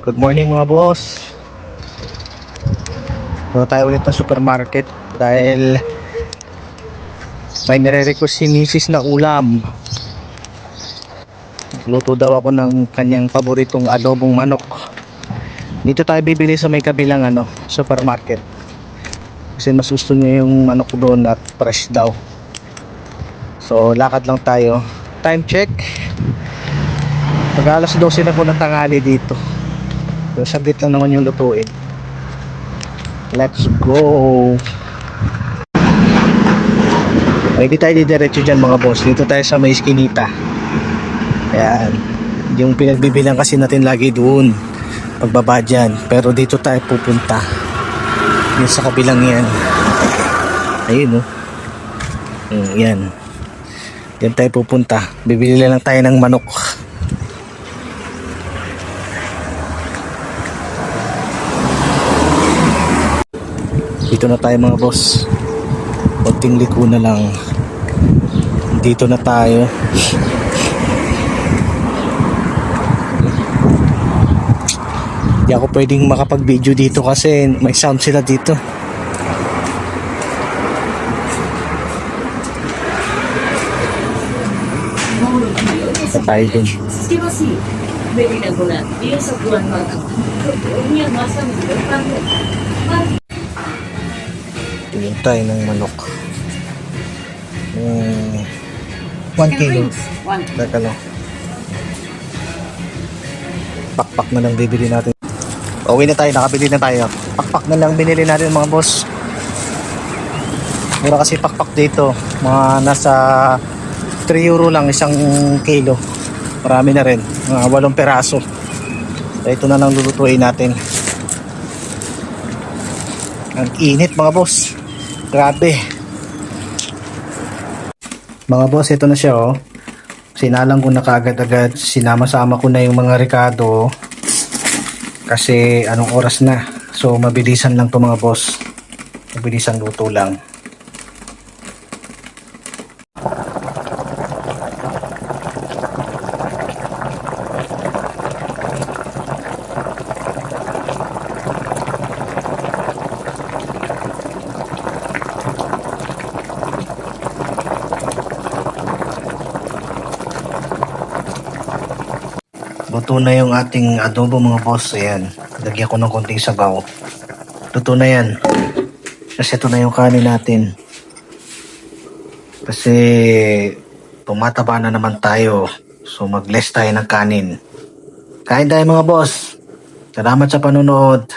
Good morning mga boss. Punta tayo ulit ng supermarket dahil may nire-request si Mrs. na ulam. Luto daw ako ng kanyang paboritong adobong manok. Dito tayo bibili sa may kabilang supermarket. Kasi mas gusto niya yung manok doon at fresh daw. So lakad lang tayo. Time check. Pag alas 12 na po ng tanghali dito. So saglit lang naman yung lutuin. Let's go. Hindi tayo didiretso dyan mga boss. Dito tayo sa may iskinita. Ayan. Yung pinagbibilang kasi natin lagi doon pagbaba dyan. Pero dito tayo pupunta. Yung sa kabilang yan. Ayun yan. Yan tayo pupunta. Bibili lang tayo ng manok. Dito na tayo mga boss. Konting liko na lang. Dito na tayo. Hindi ako pwedeng makapag-video dito kasi may sound sila dito. Sa tayo dun. Tingin tayo ng manok. 1 kilo. Teka lang. Pakpak na lang bibili natin. Uwi na tayo, nakabili na tayo. Pakpak na lang binili natin mga boss. Mura kasi pakpak dito. Mga nasa 3 euro lang isang kilo. Marami na rin. Mga 8 peraso. So ito na lang lulutuin natin. Ang init mga boss. Grabe. Mga boss, ito na siya Sinalang ko na kaagad-agad. Sinama-sama ko na yung mga rekado. Kasi anong oras na. So mabilisan lang to mga boss. Mabilisan luto lang. Luto na yung ating adobo mga boss. Ayan. Lagyan ko ng konting sabaw. Luto na yan. Kasi ito na yung kanin natin. Kasi tumataba na naman tayo. So mag-less tayo ng kanin. Kain tayo mga boss. Salamat sa panonood.